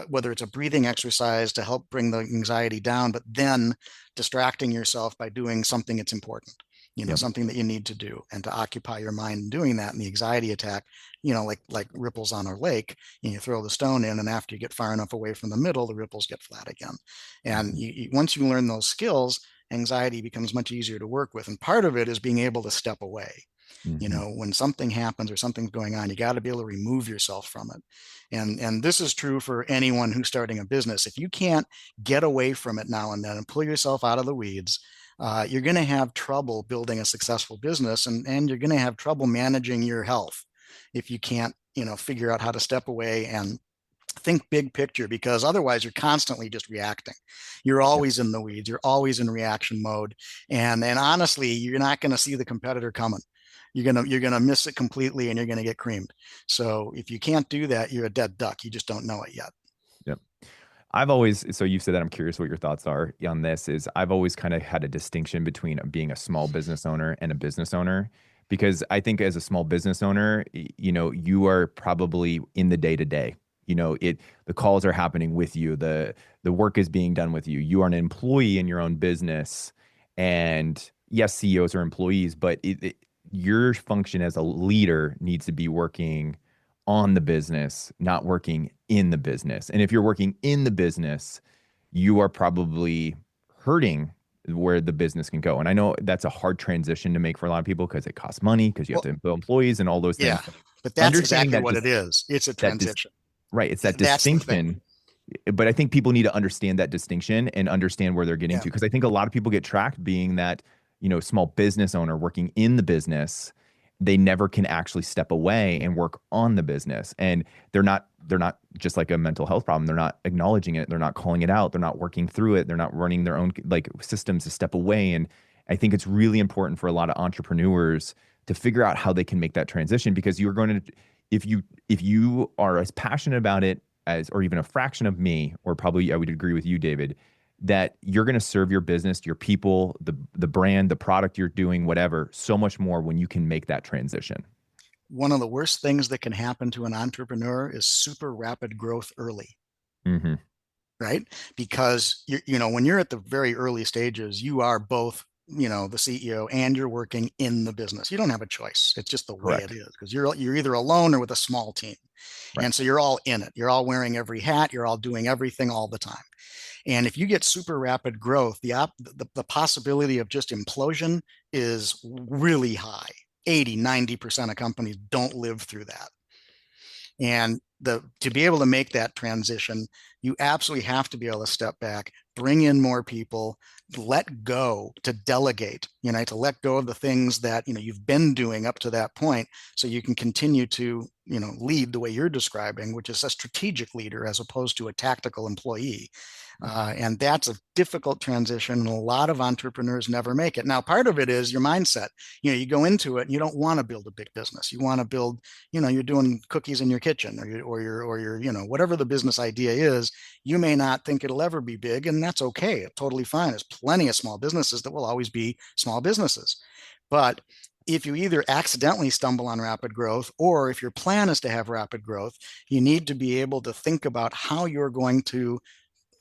whether it's a breathing exercise to help bring the anxiety down, but then distracting yourself by doing something that's important,
Yep.
something that you need to do and to occupy your mind in doing that. And the anxiety attack, like ripples on a lake, and you throw the stone in, and after you get far enough away from the middle, the ripples get flat again. And
Mhm.
once you learn those skills, anxiety becomes much easier to work with. And part of it is being able to step away.
Mhm.
When something happens or something's going on, you got to be able to remove yourself from it. And this is true for anyone who's starting a business. If you can't get away from it now and then and pull yourself out of the weeds, you're going to have trouble building a successful business, and you're going to have trouble managing your health if you can't, figure out how to step away and think big picture, because otherwise you're constantly just reacting. You're
Yep.
always in the weeds, you're always in reaction mode. And honestly, you're not going to see the competitor coming. You're gonna miss it completely, and you're gonna get creamed. So if you can't do that, you're a dead duck. You just don't know it yet.
Yep. I've always, so you said that, I'm curious what your thoughts are on this, is I've always kind of had a distinction between being a small business owner and a business owner. Because I think as a small business owner, you are probably in the day to day. The calls are happening with you. The work is being done with you. You are an employee in your own business. And yes, CEOs are employees, but your function as a leader needs to be working on the business, not working in the business. And if you're working in the business, you are probably hurting where the business can go. And I know that's a hard transition to make for a lot of people because it costs money, because you have
Well,
to employ employees and all those things.
yeah,
But
but that's
understanding
exactly
that
what
just
it is. It's a
that dis
transition.
right, it's that
That's the thing.
distinction. But I think people need to understand that distinction and understand where they're getting
Yeah.
to. Because I think a lot of people get tracked being that, small business owner working in the business. They never can actually step away and work on the business. And they're not just like a mental health problem. They're not acknowledging it. They're not calling it out. They're not working through it. They're not running their own like systems to step away. And I think it's really important for a lot of entrepreneurs to figure out how they can make that transition, because you're going to if you are as passionate about it as, or even a fraction of me, or probably I would agree with you, David, that you're going to serve your business, your people, the brand, the product you're doing, whatever, so much more when you can make that transition.
One of the worst things that can happen to an entrepreneur is super rapid growth early,
Hmm.
right? Because when you're at the very early stages, you are both, the CEO and you're working in the business. You don't have a choice. It's just the way it
Correct.
is because you're either alone or with a small team.
Right.
And so you're all in it. You're all wearing every hat. You're all doing everything all the time. And if you get super rapid growth, the possibility of just implosion is really high. 80-90% of companies don't live through that. And to be able to make that transition, you absolutely have to be able to step back, bring in more people, let go, to delegate, to let go of the things that you've been doing up to that point, so you can continue to lead the way you're describing, which is a strategic leader as opposed to a tactical employee. And that's a difficult transition, and a lot of entrepreneurs never make it. Now, part of it is your mindset. You go into it and you don't want to build a big business. You want to build, you're doing cookies in your kitchen, or your whatever the business idea is. You may not think it'll ever be big, and that's okay. It's totally fine. There's plenty of small businesses that will always be small businesses. But if you either accidentally stumble on rapid growth, or if your plan is to have rapid growth, you need to be able to think about how you're going to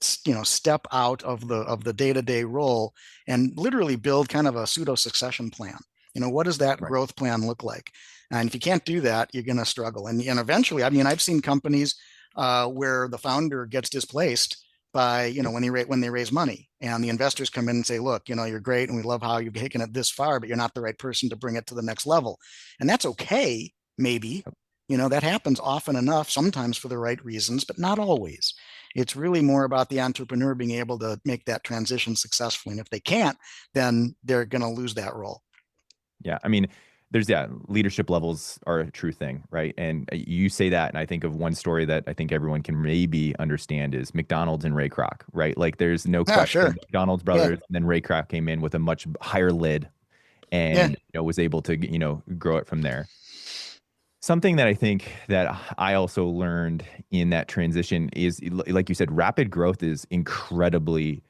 step out of the day-to-day role and literally build kind of a pseudo succession plan. What does that
Right.
growth plan look like? And if you can't do that, you're going to struggle. And eventually, I mean, I've seen companies where the founder gets displaced by,
Yep.
when they raise money, and the investors come in and say, look, you're great and we love how you've taken it this far, but you're not the right person to bring it to the next level. And that's okay, maybe.
Yep.
That happens often enough, sometimes for the right reasons, but not always. It's really more about the entrepreneur being able to make that transition successfully. And if they can't, then they're going to lose that role.
Yeah. I mean, leadership levels are a true thing, right? And you say that, and I think of one story that I think everyone can maybe understand is McDonald's and Ray Kroc, right? Like, there's no
Yeah,
question,
sure.
McDonald's
Yeah.
brothers, and then Ray Kroc came in with a much higher lid
Yeah.
and was able to grow it from there. Something that I think that I also learned in that transition is, like you said, rapid growth is incredibly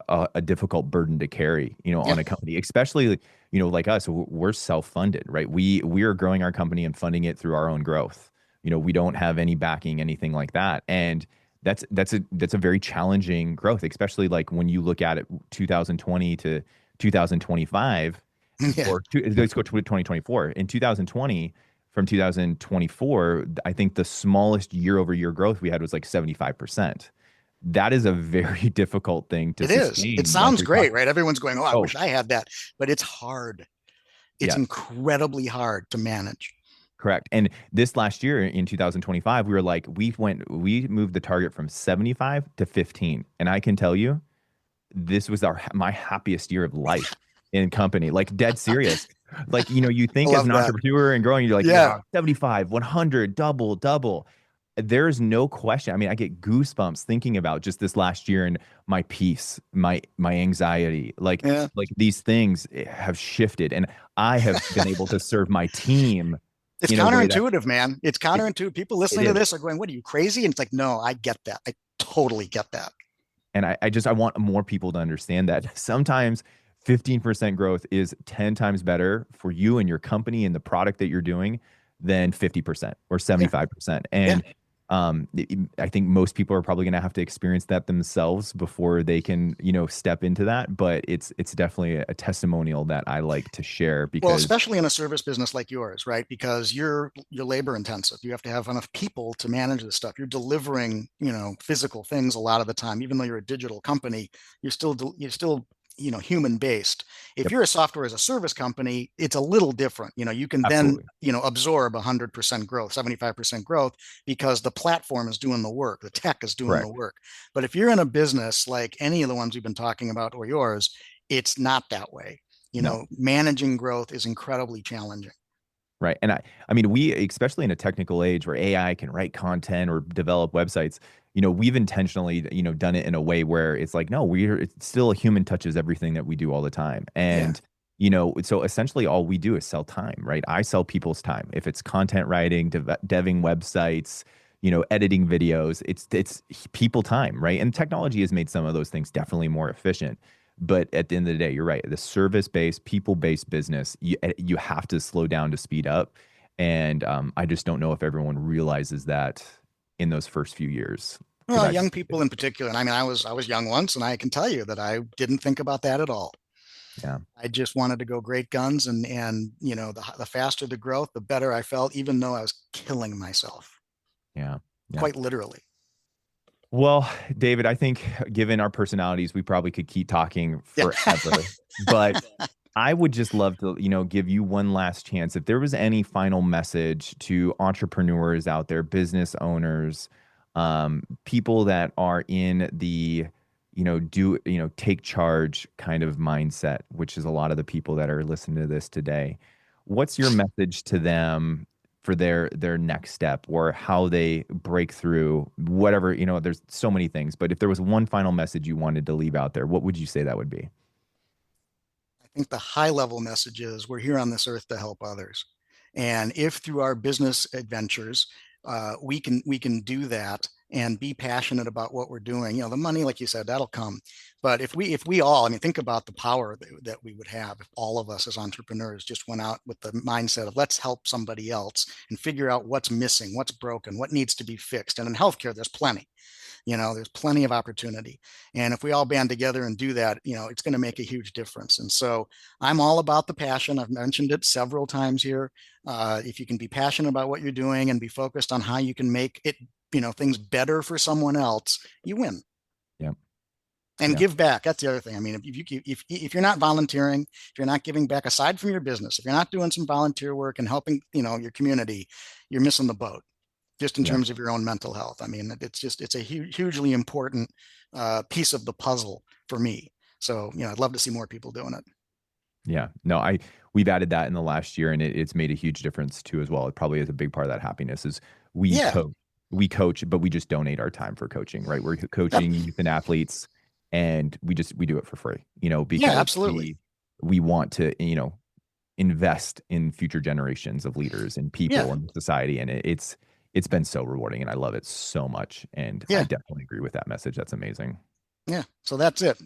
a difficult burden to carry,
Yeah.
on a company, especially, like us, we're self-funded, right? We are growing our company and funding it through our own growth. We don't have any backing, anything like that. And that's a very challenging growth, especially like when you look at it 2020 to 2025,
Yeah.
let's go to 2024. In 2020, from 2024, I think the smallest year over year growth we had was like 75%. That is a very difficult thing to
It is. It
sustain, like
sounds
you're
great,
talking.
right? Everyone's going, oh, I
Oh,
wish I had that. But it's hard. It's
yes,
incredibly hard to manage.
correct. And this last year in 2025, we were like, we moved the target from 75 to 15. And I can tell you, this was my happiest year of life in company, like dead serious. Like, you
I
think as
love
an
that.
entrepreneur and growing, you're like,
Yeah.
yeah, 75, 100, double, double. There's no question. I mean, I get goosebumps thinking about just this last year and my peace, my anxiety,
Yeah.
like these things have shifted, and I have been able to serve my team
It's
in a way that
counterintuitive, man. It's
it,
counterintuitive. People
it
listening to
is.
this are going, what are you, crazy? And it's like, no, I get that. I totally get that.
And I want more people to understand that sometimes 15% growth is 10 times better for you and your company and the product that you're doing than 50% or
Yeah.
75%.
Yeah.
And I think most people are probably going to have to experience that themselves before they can, step into that. But it's definitely a testimonial that I like to share
Well,
because
especially in a service business like yours, right? Because you're labor intensive. You have to have enough people to manage this stuff. You're delivering, physical things a lot of the time. Even though you're a digital company, you're still human based. If
yep,
you're a software as a service company, it's a little different. You can then
absolutely
absorb 100% growth, 75% growth, because the platform is doing the work, the tech is doing the
correct.
work. But if you're in a business like any of the ones we've been talking about or yours, it's not that way.
No.
Managing growth is incredibly challenging.
Right. And I mean, we, especially in a technical age where AI can write content or develop websites, we've intentionally, done it in a way where it's like, no, it's still a human touches everything that we do all the time.
Yeah.
And, So essentially all we do is sell time, right? I sell people's time. If it's content writing, deving websites, editing videos, it's people time, right? And technology has made some of those things definitely more efficient. But at the end of the day, you're right. The service-based, people-based business, you have to slow down to speed up. And I just don't know if everyone realizes that in those first few years. Because
Well,
I've,
young people in particular, and I mean, I was young once, and I can tell you that I didn't think about that at all.
yeah,
I just wanted to go great guns, and the faster the growth, the better I felt, even though I was killing myself,
yeah, yeah.
quite literally.
Well, David, I think given our personalities, we probably could keep talking
Yeah.
forever. But I would just love to, give you one last chance. If there was any final message to entrepreneurs out there, business owners, people that are in the, take charge kind of mindset, which is a lot of the people that are listening to this today. What's your message to them for their next step or how they break through whatever, there's so many things, but if there was one final message you wanted to leave out there, what would you say that would be?
I think the high level message is we're here on this earth to help others. And if through our business adventures, we can do that and be passionate about what we're doing. The money, like you said, that'll come. But if we all, I mean, think about the power that we would have if all of us as entrepreneurs just went out with the mindset of let's help somebody else and figure out what's missing, what's broken, what needs to be fixed. And in healthcare, there's plenty. There's plenty of opportunity. And if we all band together and do that, it's going to make a huge difference. And so I'm all about the passion. I've mentioned it several times here. If you can be passionate about what you're doing and be focused on how you can make it, things better for someone else, you win.
Yeah.
And
Yeah.
give back. That's the other thing. I mean, if you're not volunteering, if you're not giving back aside from your business, if you're not doing some volunteer work and helping, your community, you're missing the boat just in
Yeah.
terms of your own mental health. I mean, it's a hugely important piece of the puzzle for me. So, I'd love to see more people doing it.
Yeah. No, we've added that in the last year and it's made a huge difference too as well. It probably is a big part of that happiness is we
Yeah.
coach, we coach, but we just donate our time for coaching, right? We're
Yep.
coaching youth and athletes and we do it for free,
Yeah,
because
absolutely.
we want to, invest in future generations of leaders and
Yeah.
people and society. And it's been so rewarding and I love it so much. And I
Yeah.
definitely agree with that message. That's amazing.
Yeah. So that's it.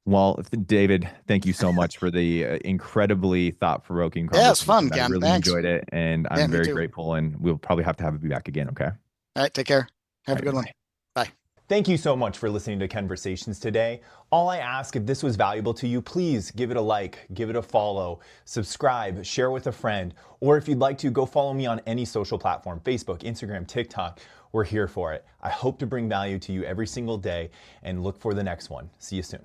Well, David, thank you so much for the incredibly thought-provoking
Yeah, it's fun,
conversation. I
Ken.
really
Thanks.
enjoyed it, and
Yeah,
I'm
me
very
too.
grateful. And we'll probably have to have you back again. Okay. All
All right. Take care. Have a
right.
good one.
Bye.
Bye.
Thank you so much for listening to Conversations today. All I ask, if this was valuable to you, please give it a like, give it a follow, subscribe, share with a friend, or if you'd like to, go follow me on any social platform, Facebook, Instagram, TikTok. We're here for it. I hope to bring value to you every single day and look for the next one. See you soon.